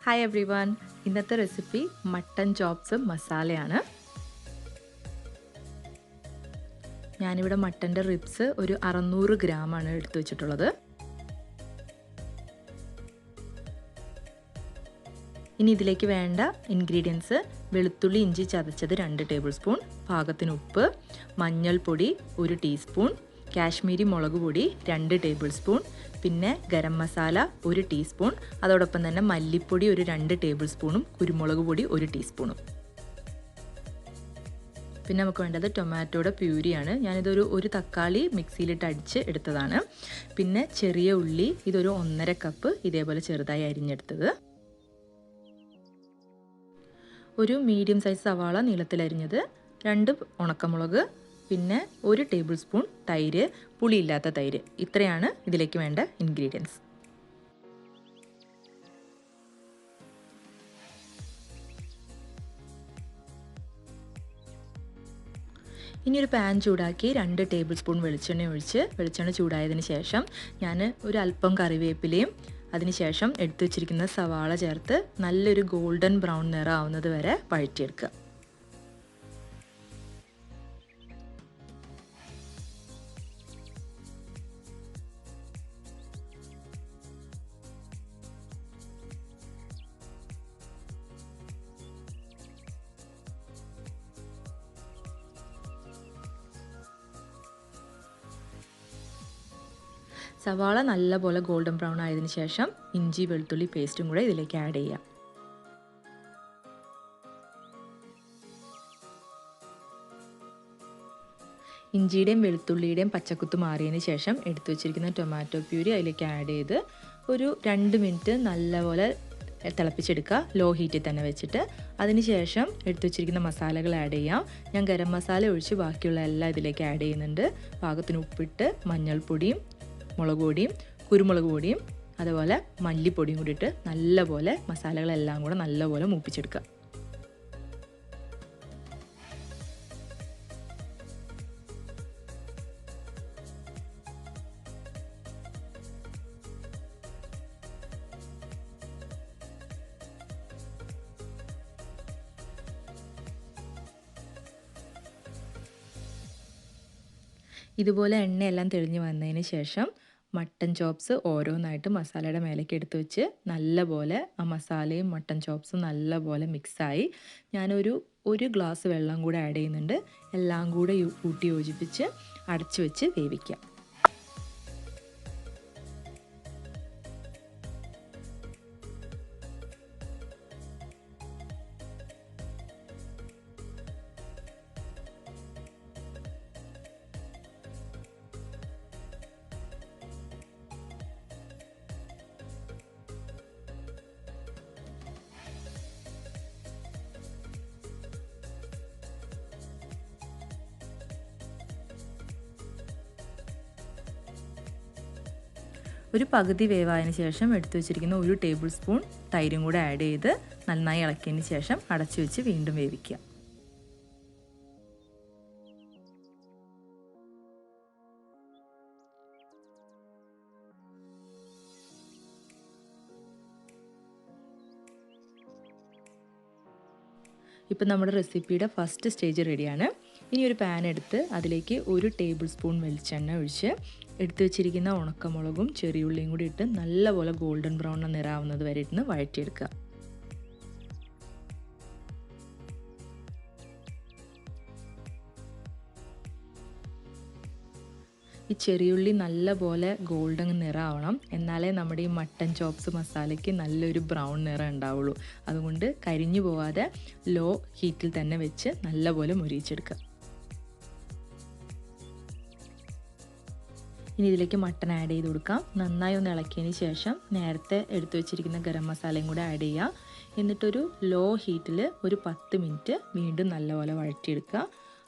Hi every one, ഇന്നത്തെ recipe mutton chops മസാലയാണ്. ഞാനിവിടെ മട്ടൻ്റെ റിബ്സ് ഒരു 600 ഗ്രാമാണ് എടുത്തു വെച്ചിട്ടുള്ളത്. ഇനി ഇതിലേക്ക് വേണ്ട ഇൻഗ്രീഡിയൻസ്: വെളുത്തുള്ളി ഇഞ്ചി ചതച്ചത് 2 ടേബിൾ സ്പൂൺ, പാകത്തിന് ഉപ്പ്, മഞ്ഞൾപ്പൊടി 1 ടീസ്പൂൺ, കാശ്മീരി മുളക് പൊടി 2 ടേബിൾ സ്പൂൺ, പിന്നെ ഗരം മസാല 1 ടീസ്പൂൺ, അതോടൊപ്പം തന്നെ മല്ലിപ്പൊടി ഒരു 2 ടേബിൾ സ്പൂണും കുരുമുളക് പൊടി 1 ടീസ്പൂണും. പിന്നെ നമുക്ക് വേണ്ടത് ടൊമാറ്റോയുടെ പ്യൂരിയാണ്. ഞാനിതൊരു തക്കാളി മിക്സിയിലിട്ട് അടിച്ച് എടുത്തതാണ്. പിന്നെ ചെറിയ ഉള്ളി ഇതൊരു 1.5 കപ്പ് ഇതേപോലെ ചെറുതായി അരിഞ്ഞെടുത്തത്. ഒരു മീഡിയം സൈസ് സവാള നീളത്തിലരിഞ്ഞത്, 2 ഉണക്കമുളക്, പിന്നെ 1 ടേബിൾ സ്പൂൺ തൈര്, പുളിയില്ലാത്ത തൈര്. ഇത്രയാണ് ഇതിലേക്ക് വേണ്ട ഇൻഗ്രീഡിയൻസ്. ഇനി ഒരു പാൻ ചൂടാക്കി 2 ടേബിൾ സ്പൂൺ വെളിച്ചെണ്ണ ഒഴിച്ച് വെളിച്ചെണ്ണ ചൂടായതിന് ശേഷം ഞാൻ ഒരു അല്പം കറിവേപ്പിലയും അതിനുശേഷം എടുത്തു വച്ചിരിക്കുന്ന സവാള ചേർത്ത് നല്ലൊരു ഗോൾഡൻ ബ്രൗൺ നിറം ആവുന്നത് വരെ വഴറ്റിയെടുക്കുക. സവാള നല്ലപോലെ ഗോൾഡൻ ബ്രൗൺ ആയതിനു ശേഷം ഇഞ്ചി വെളുത്തുള്ളി പേസ്റ്റും കൂടെ ഇതിലേക്ക് ആഡ് ചെയ്യാം. ഇഞ്ചിയുടെയും വെളുത്തുള്ളിയുടെയും പച്ചക്കുത്ത് മാറിയതിന് ശേഷം എടുത്തു വച്ചിരിക്കുന്ന ടൊമാറ്റോ പ്യൂരി അതിലേക്ക് ആഡ് ചെയ്ത് ഒരു 2 മിനിറ്റ് നല്ലപോലെ തിളപ്പിച്ചെടുക്കുക, ലോ ഹീറ്റിൽ തന്നെ വെച്ചിട്ട്. അതിനുശേഷം എടുത്തു വച്ചിരിക്കുന്ന മസാലകൾ ആഡ് ചെയ്യാം. ഞാൻ ഗരം മസാല ഒഴിച്ച് ബാക്കിയുള്ള എല്ലാം ഇതിലേക്ക് ആഡ് ചെയ്യുന്നുണ്ട്. പാകത്തിന് ഉപ്പിട്ട് മഞ്ഞൾപ്പൊടിയും മുളക് പൊടിയും കുരുമുളക് പൊടിയും അതുപോലെ മല്ലിപ്പൊടിയും കൂടി ഇട്ട് നല്ലപോലെ മസാലകളെല്ലാം കൂടെ നല്ലപോലെ മൂപ്പിച്ചെടുക്കുക. ഇതുപോലെ എണ്ണയെല്ലാം തെളിഞ്ഞ് വന്നതിന് ശേഷം മട്ടൺ ചോപ്സ് ഓരോന്നായിട്ട് മസാലയുടെ മേലേക്ക് എടുത്ത് വെച്ച് നല്ലപോലെ ആ മസാലയും മട്ടൺ ചോപ്സും നല്ലപോലെ മിക്സായി ഒരു ഗ്ലാസ് വെള്ളം കൂടെ ആഡ് ചെയ്യുന്നുണ്ട്. എല്ലാം കൂടെ കൂട്ടി യോജിപ്പിച്ച് അടച്ചു വെച്ച് വേവിക്കാം. ഒരു പകുതി വേവായതിനു ശേഷം എടുത്തു വെച്ചിരിക്കുന്ന 1 ടേബിൾ സ്പൂൺ തൈരും കൂടെ ആഡ് ചെയ്ത് നന്നായി ഇളക്കിയതിന് ശേഷം അടച്ചു വെച്ച് വീണ്ടും വേവിക്കുക. ഇപ്പം നമ്മുടെ റെസിപ്പിയുടെ ഫസ്റ്റ് സ്റ്റേജ് റെഡിയാണ്. ഇനി ഒരു പാൻ എടുത്ത് അതിലേക്ക് 1 ടേബിൾ സ്പൂൺ വെളിച്ചെണ്ണ ഒഴിച്ച് എടുത്തു വെച്ചിരിക്കുന്ന ഉണക്കമുളകും ചെറിയുള്ളിയും കൂടി ഇട്ട് നല്ലപോലെ ഗോൾഡൻ ബ്രൗൺ നിറാവുന്നത് വരെ ഇരുന്ന് വഴറ്റിയെടുക്കുക. ഈ ചെറിയുള്ളി നല്ലപോലെ ഗോൾഡൻ നിറമാവണം, എന്നാലേ നമ്മുടെ ഈ മട്ടൺ ചോപ്സ് മസാലയ്ക്ക് നല്ലൊരു ബ്രൗൺ നിറം ഉണ്ടാവുള്ളൂ. അതുകൊണ്ട് കരിഞ്ഞു പോവാതെ ലോ ഹീറ്റിൽ തന്നെ വെച്ച് നല്ലപോലെ മുരിയിച്ചെടുക്കുക. ഇനി ഇതിലേക്ക് മട്ടൺ ആഡ് ചെയ്ത് കൊടുക്കാം. നന്നായി ഒന്ന് ഇളക്കിയതിന് ശേഷം നേരത്തെ എടുത്തു വെച്ചിരിക്കുന്ന ഗരം മസാലയും കൂടെ ആഡ് ചെയ്യുക. എന്നിട്ടൊരു ലോ ഹീറ്റിൽ ഒരു 10 മിനിറ്റ് വീണ്ടും നല്ലപോലെ വഴറ്റിയെടുക്കുക.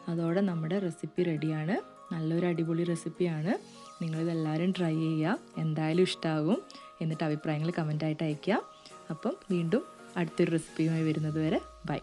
അതോടെ നമ്മുടെ റെസിപ്പി റെഡിയാണ്. നല്ലൊരു അടിപൊളി റെസിപ്പിയാണ്. നിങ്ങളിതെല്ലാവരും ട്രൈ ചെയ്യുക, എന്തായാലും ഇഷ്ടമാകും. എന്നിട്ട് അഭിപ്രായങ്ങൾ കമൻറ്റായിട്ട് അയയ്ക്കുക. അപ്പം വീണ്ടും അടുത്തൊരു റെസിപ്പിയുമായി വരുന്നത് വരെ ബൈ.